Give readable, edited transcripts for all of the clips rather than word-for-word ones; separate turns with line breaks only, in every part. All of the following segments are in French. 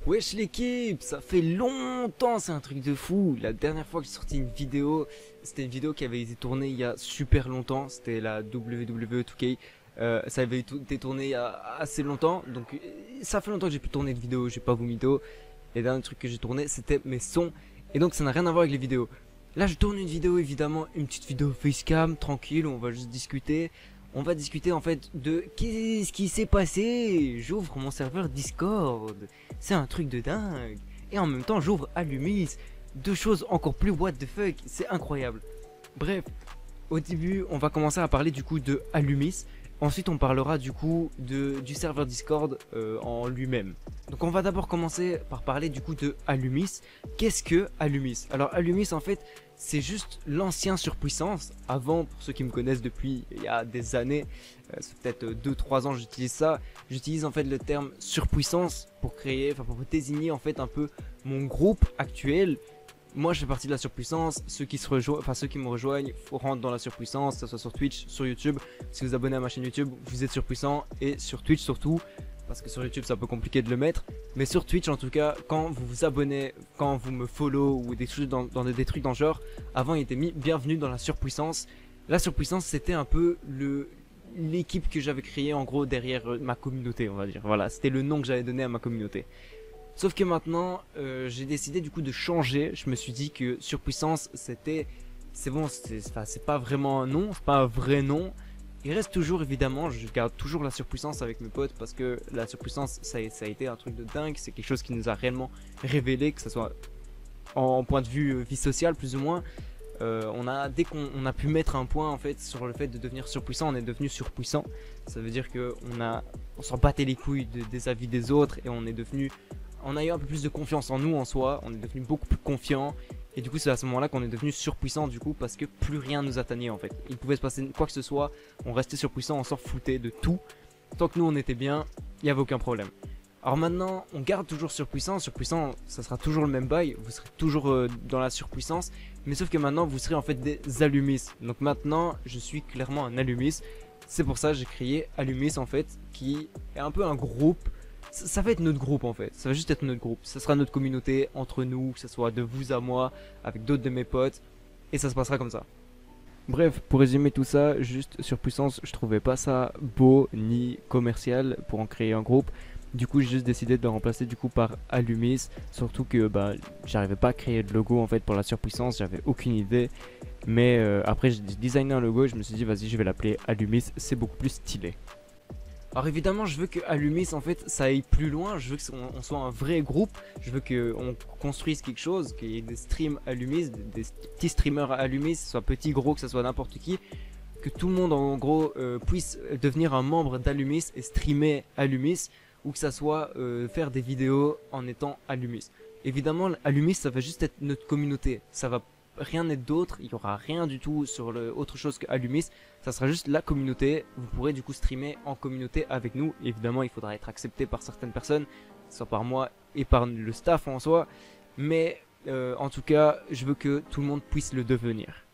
Wesh l'équipe, ça fait longtemps, c'est un truc de fou. La dernière fois que j'ai sorti une vidéo, c'était une vidéo qui avait été tournée il y a super longtemps. C'était la WWE 2K. Ça avait été tourné il y a assez longtemps. Donc ça fait longtemps que j'ai pu tourner de vidéo, j'ai pas vous mytho. Les derniers trucs que j'ai tourné c'était mes sons. Et donc ça n'a rien à voir avec les vidéos. Là je tourne une vidéo évidemment, une petite vidéo facecam, tranquille, on va juste discuter. On va discuter en fait de qu'est-ce qui s'est passé. J'ouvre mon serveur Discord. C'est un truc de dingue. Et en même temps j'ouvre Alumis. Deux choses encore plus what the fuck. C'est incroyable. Bref, au début on va commencer à parler du coup de Alumis. Ensuite on parlera du coup du serveur Discord en lui-même. Donc on va d'abord commencer par parler du coup de Alumis. Qu'est-ce que Alumis? Alors Alumis en fait c'est juste l'ancien surpuissance. Avant, pour ceux qui me connaissent depuis il y a des années, c'est peut-être 2-3 ans j'utilise ça. J'utilise en fait le terme surpuissance pour créer, pour désigner en fait un peu mon groupe actuel. Moi je fais partie de la surpuissance, ceux qui me rejoignent rentrent dans la surpuissance, que ce soit sur Twitch, sur YouTube. Si vous abonnez à ma chaîne YouTube, vous êtes surpuissant, et sur Twitch surtout, parce que sur YouTube c'est un peu compliqué de le mettre. Mais sur Twitch en tout cas, quand vous vous abonnez, quand vous me follow ou des trucs dans des trucs dans le genre, avant il était mis bienvenue dans la surpuissance. La surpuissance c'était un peu l'équipe que j'avais créée en gros derrière ma communauté, on va dire. Voilà, c'était le nom que j'avais donné à ma communauté. Sauf que maintenant, j'ai décidé du coup de changer. Je me suis dit que surpuissance, c'est bon, c'est pas vraiment un nom, c'est pas un vrai nom. Il reste toujours évidemment, je garde toujours la surpuissance avec mes potes parce que la surpuissance, ça a été un truc de dingue. C'est quelque chose qui nous a réellement révélé, que ce soit en point de vue vie sociale plus ou moins. Dès qu'on a pu mettre un point en fait sur le fait de devenir surpuissant, on est devenu surpuissant. Ça veut dire que on s'en battait les couilles des avis des autres et on a eu un peu plus de confiance en nous, en soi, on est devenu beaucoup plus confiant. Et du coup c'est à ce moment là qu'on est devenu surpuissant du coup, parce que plus rien nous atteignait en fait. Il pouvait se passer quoi que ce soit, on restait surpuissant, on s'en foutait de tout. Tant que nous on était bien, il n'y avait aucun problème. Alors maintenant on garde toujours surpuissant, ça sera toujours le même bail, vous serez toujours dans la surpuissance. Mais sauf que maintenant vous serez en fait des Alumis. Donc maintenant je suis clairement un Alumis. C'est pour ça que j'ai créé Alumis en fait, qui est un peu un groupe. Ça va être notre groupe en fait, ça va juste être notre groupe, ça sera notre communauté entre nous, que ce soit de vous à moi, avec d'autres de mes potes, et ça se passera comme ça. Bref, pour résumer tout ça, juste surpuissance, je trouvais pas ça beau ni commercial pour en créer un groupe. Du coup j'ai juste décidé de le remplacer du coup par Alumis, surtout que j'arrivais pas à créer de logo en fait pour la surpuissance, j'avais aucune idée. Mais après j'ai designé un logo et je me suis dit vas-y je vais l'appeler Alumis, c'est beaucoup plus stylé. Alors évidemment je veux que Alumis en fait ça aille plus loin, je veux qu'on soit un vrai groupe, je veux qu'on construise quelque chose, qu'il y ait des streams Alumis, des petits streamers Alumis, que ce soit petit, gros, que ce soit n'importe qui, que tout le monde en gros puisse devenir un membre d'Alumis et streamer Alumis, ou que ça soit faire des vidéos en étant Alumis. Évidemment Alumis ça va juste être notre communauté, ça va rien être d'autre, il n'y aura rien du tout sur autre chose que Alumis, ça sera juste la communauté. Vous pourrez du coup streamer en communauté avec nous. Évidemment il faudra être accepté par certaines personnes, soit par moi et par le staff en soi, mais en tout cas je veux que tout le monde puisse le devenir.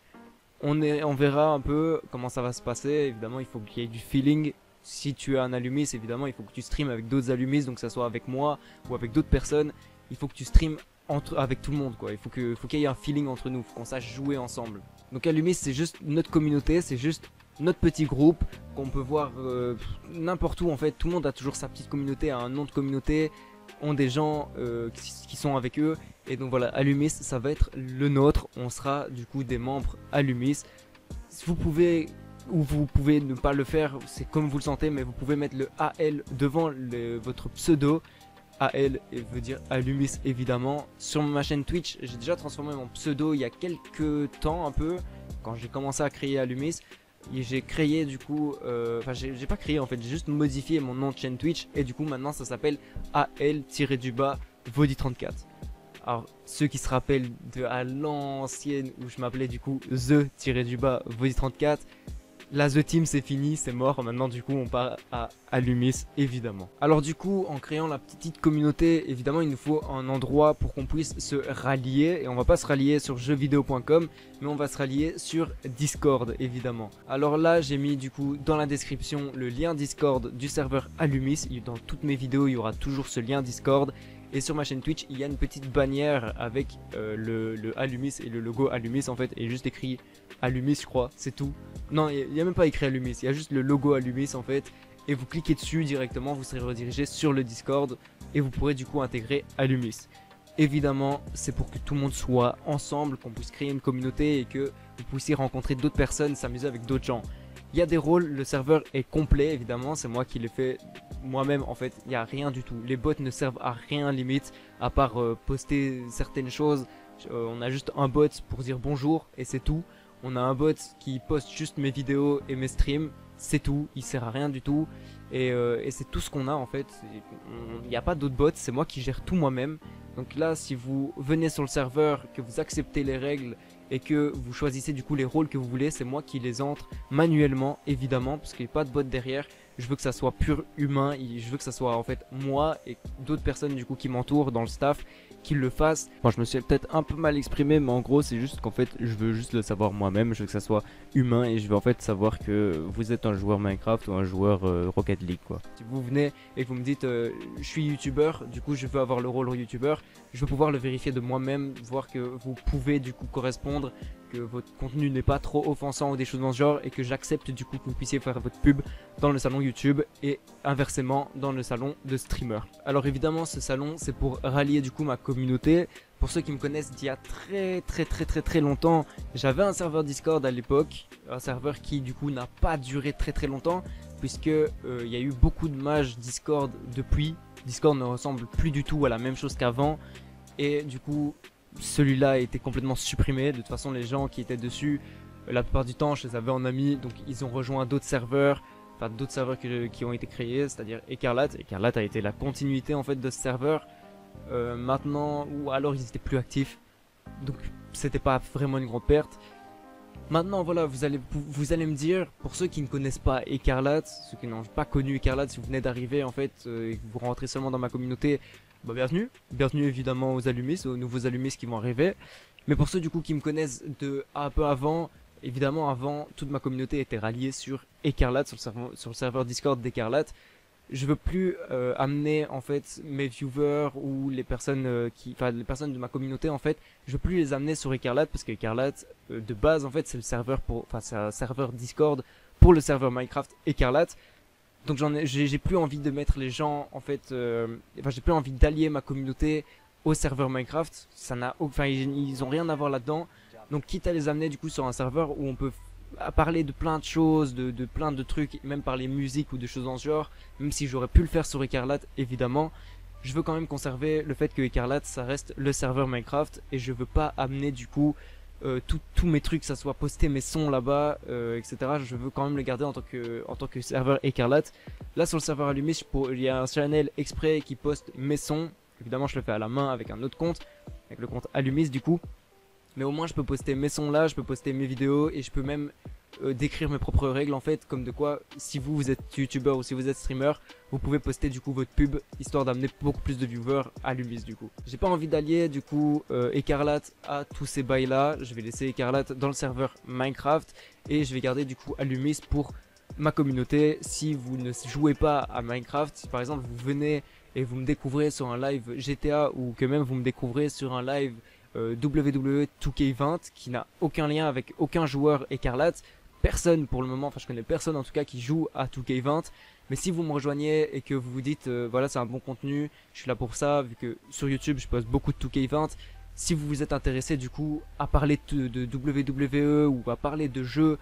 On verra un peu comment ça va se passer. Évidemment il faut qu'il y ait du feeling. Si tu es un Alumis, évidemment il faut que tu streames avec d'autres Alumis, donc que ça soit avec moi ou avec d'autres personnes. Il faut que tu streames avec tout le monde quoi, il faut qu'il y ait un feeling entre nous, faut qu'on sache jouer ensemble. Donc Alumis c'est juste notre communauté, c'est juste notre petit groupe qu'on peut voir n'importe où en fait. Tout le monde a toujours sa petite communauté, a un nom de communauté, ont des gens qui sont avec eux. Et donc voilà, Alumis ça va être le nôtre, on sera du coup des membres Alumis. Vous pouvez ou vous pouvez ne pas le faire, c'est comme vous le sentez, mais vous pouvez mettre le AL devant votre pseudo. AL veut dire Alumis évidemment. Sur ma chaîne Twitch j'ai déjà transformé mon pseudo il y a quelques temps un peu, quand j'ai commenccommencé à créer Alumis. Et j'ai créé du coup, j'ai pas créé en fait, j'ai juste modifié mon nom de chaîne Twitch. Et du coup maintenant ça s'appelle AL-Vodi34. Alors ceux qui se rappellent à l'ancienne où je m'appelais du coup The-Vodi34, la The Team c'est fini, c'est mort, maintenant du coup on part à Alumis évidemment. Alors du coup en créant la petite communauté, évidemment il nous faut un endroit pour qu'on puisse se rallier. Et on va pas se rallier sur jeuxvideo.com, mais on va se rallier sur Discord évidemment. Alors là j'ai mis du coup dans la description le lien Discord du serveur Alumis. Dans toutes mes vidéos il y aura toujours ce lien Discord. Et sur ma chaîne Twitch, il y a une petite bannière avec le Alumis et le logo Alumis en fait, et juste écrit Alumis, je crois, c'est tout. Non, il n'y a même pas écrit Alumis, il y a juste le logo Alumis en fait. Et vous cliquez dessus directement, vous serez redirigé sur le Discord et vous pourrez du coup intégrer Alumis. Évidemment, c'est pour que tout le monde soit ensemble, qu'on puisse créer une communauté et que vous puissiez rencontrer d'autres personnes, s'amuser avec d'autres gens. Il y a des rôles, le serveur est complet évidemment, c'est moi qui l'ai fait moi-même en fait, il n'y a rien du tout. Les bots ne servent à rien limite, à part poster certaines choses. On a juste un bot pour dire bonjour et c'est tout. On a un bot qui poste juste mes vidéos et mes streams, c'est tout, il sert à rien du tout. Et c'est tout ce qu'on a en fait, il n'y a pas d'autres bots, c'est moi qui gère tout moi-même. Donc là, si vous venez sur le serveur, que vous acceptez les règles et que vous choisissez du coup les rôles que vous voulez, c'est moi qui les entre manuellement évidemment, parce qu'il n'y a pas de bot derrière. Je veux que ça soit pur humain, je veux que ça soit en fait moi et d'autres personnes du coup qui m'entourent dans le staff qui le fassent. Bon, je me suis peut-être un peu mal exprimé, mais en gros c'est juste qu'en fait je veux juste le savoir moi-même, je veux que ça soit humain et je veux en fait savoir que vous êtes un joueur Minecraft ou un joueur Rocket League quoi. Si vous venez et que vous me dites je suis youtubeur, du coup je veux avoir le rôle youtubeur, je veux pouvoir le vérifier de moi-même, voir que vous pouvez du coup correspondre, que votre contenu n'est pas trop offensant ou des choses dans ce genre et que j'accepte du coup que vous puissiez faire votre pub dans le salon YouTube et inversement dans le salon de streamer. Alors évidemment ce salon c'est pour rallier du coup ma communauté. Pour ceux qui me connaissent d'il y a très longtemps, j'avais un serveur Discord à l'époque, un serveur qui du coup n'a pas duré très longtemps puisque il y a eu beaucoup de mages Discord depuis. Discord ne ressemble plus du tout à la même chose qu'avant et du coup celui-là a été complètement supprimé. De toute façon les gens qui étaient dessus, la plupart du temps je les avais en ami, donc ils ont rejoint d'autres serveurs, enfin d'autres serveurs qui ont été créés, c'est-à-dire Écarlate. Écarlate a été la continuité en fait de ce serveur. Maintenant, ou alors ils étaient plus actifs, donc c'était pas vraiment une grande perte. Maintenant voilà, vous allez me dire, pour ceux qui ne connaissent pas Écarlate, ceux qui n'ont pas connu Écarlate, si vous venez d'arriver en fait et que vous rentrez seulement dans ma communauté, bah bienvenue évidemment aux Alumis, aux nouveaux Alumis qui vont arriver. Mais pour ceux du coup qui me connaissent de un peu avant, évidemment avant toute ma communauté était ralliée sur Écarlate, sur le serveur Discord d'Écarlate. Je veux plus amener en fait mes viewers ou les personnes les personnes de ma communauté en fait, je veux plus les amener sur Écarlate parce qu'Écarlate de base en fait c'est le serveur c'est un serveur Discord pour le serveur Minecraft Écarlate. Donc j'ai plus envie de mettre les gens en fait j'ai plus envie d'allier ma communauté au serveur Minecraft, ils ont rien à voir là-dedans. Donc quitte à les amener du coup sur un serveur où on peut parler de plein de choses, de plein de trucs, même parler musique ou de choses dans ce genre, même si j'aurais pu le faire sur Écarlate évidemment, je veux quand même conserver le fait que Écarlate ça reste le serveur Minecraft et je veux pas amener du coup tous mes trucs, que ça soit poster mes sons là-bas, etc. Je veux quand même le garder en tant que serveur Écarlate. Là sur le serveur Alumis, il y a un channel exprès qui poste mes sons, évidemment je le fais à la main avec un autre compte, avec le compte Alumis du coup. Mais au moins je peux poster mes sons là, je peux poster mes vidéos et je peux même décrire mes propres règles en fait, comme de quoi si vous êtes youtubeur ou si vous êtes streamer, vous pouvez poster du coup votre pub histoire d'amener beaucoup plus de viewers à Alumis du coup. J'ai pas envie d'allier du coup Écarlate à tous ces bails là, je vais laisser Écarlate dans le serveur Minecraft et je vais garder du coup Alumis pour ma communauté. Si vous ne jouez pas à Minecraft, si par exemple vous venez et vous me découvrez sur un live GTA ou que même vous me découvrez sur un live WWE 2K20 qui n'a aucun lien avec aucun joueur Écarlate, personne pour le moment, enfin je connais personne en tout cas qui joue à 2K20, mais si vous me rejoignez et que vous vous dites voilà c'est un bon contenu, je suis là pour ça, vu que sur YouTube je poste beaucoup de 2K20, si vous vous êtes intéressé du coup à parler de WWE ou à parler de jeux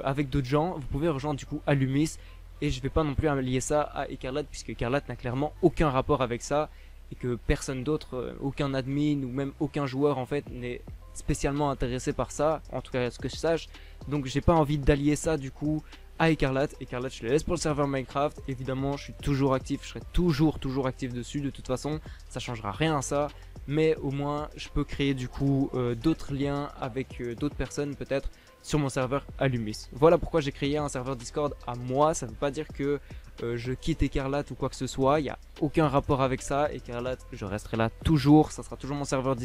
avec d'autres gens, vous pouvez rejoindre du coup Alumis et je vais pas non plus allier ça à Écarlate puisque Écarlate n'a clairement aucun rapport avec ça et que personne d'autre, aucun admin ou même aucun joueur en fait n'est spécialement intéressé par ça, en tout cas à ce que je sache. Donc j'ai pas envie d'allier ça du coup à Écarlate. Écarlate je le laisse pour le serveur Minecraft, évidemment je suis toujours actif, je serai toujours actif dessus de toute façon, ça changera rien à ça. Mais au moins je peux créer du coup d'autres liens avec d'autres personnes peut-être sur mon serveur Alumis. Voilà pourquoi j'ai créé un serveur Discord à moi, ça veut pas dire que je quitte Écarlate ou quoi que ce soit, il n'y a aucun rapport avec ça. Écarlate, je resterai là toujours, ça sera toujours mon serveur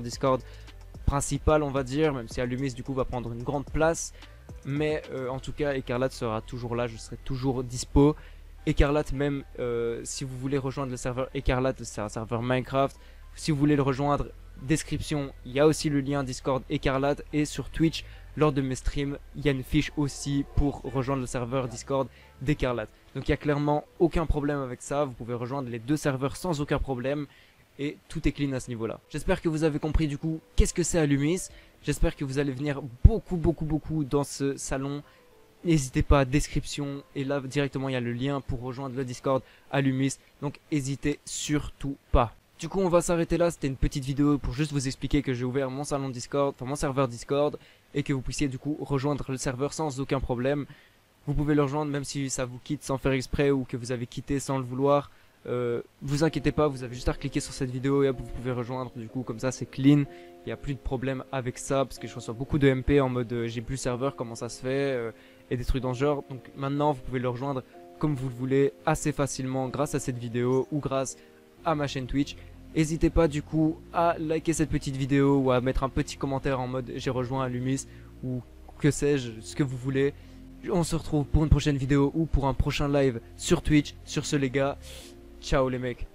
Discord principal on va dire, même si Alumis du coup va prendre une grande place. Mais en tout cas Écarlate sera toujours là, je serai toujours dispo. Écarlate même, si vous voulez rejoindre le serveur Écarlate, c'est un serveur Minecraft. Si vous voulez le rejoindre, description, il y a aussi le lien Discord Écarlate. Et sur Twitch, lors de mes streams, il y a une fiche aussi pour rejoindre le serveur Discord d'Écarlate. Donc il n'y a clairement aucun problème avec ça, vous pouvez rejoindre les deux serveurs sans aucun problème. Et tout est clean à ce niveau-là. J'espère que vous avez compris du coup qu'est-ce que c'est Alumis. J'espère que vous allez venir beaucoup dans ce salon. N'hésitez pas, description, et là directement il y a le lien pour rejoindre le Discord Alumis. Donc n'hésitez surtout pas. Du coup on va s'arrêter là, c'était une petite vidéo pour juste vous expliquer que j'ai ouvert mon salon Discord, enfin mon serveur Discord, et que vous puissiez du coup rejoindre le serveur sans aucun problème. Vous pouvez le rejoindre même si ça vous quitte sans faire exprès ou que vous avez quitté sans le vouloir. Vous inquiétez pas, vous avez juste à cliquer sur cette vidéo et hop, vous pouvez rejoindre. Du coup comme ça c'est clean, il n'y a plus de problème avec ça, parce que je reçois beaucoup de MP en mode j'ai plus le serveur, comment ça se fait, et des trucs dans ce genre. Donc maintenant vous pouvez le rejoindre comme vous le voulez, assez facilement grâce à cette vidéo ou grâce à ma chaîne Twitch. N'hésitez pas du coup à liker cette petite vidéo ou à mettre un petit commentaire en mode j'ai rejoint Alumis ou que sais-je, ce que vous voulez. On se retrouve pour une prochaine vidéo ou pour un prochain live sur Twitch. Sur ce les gars, ciao les mecs.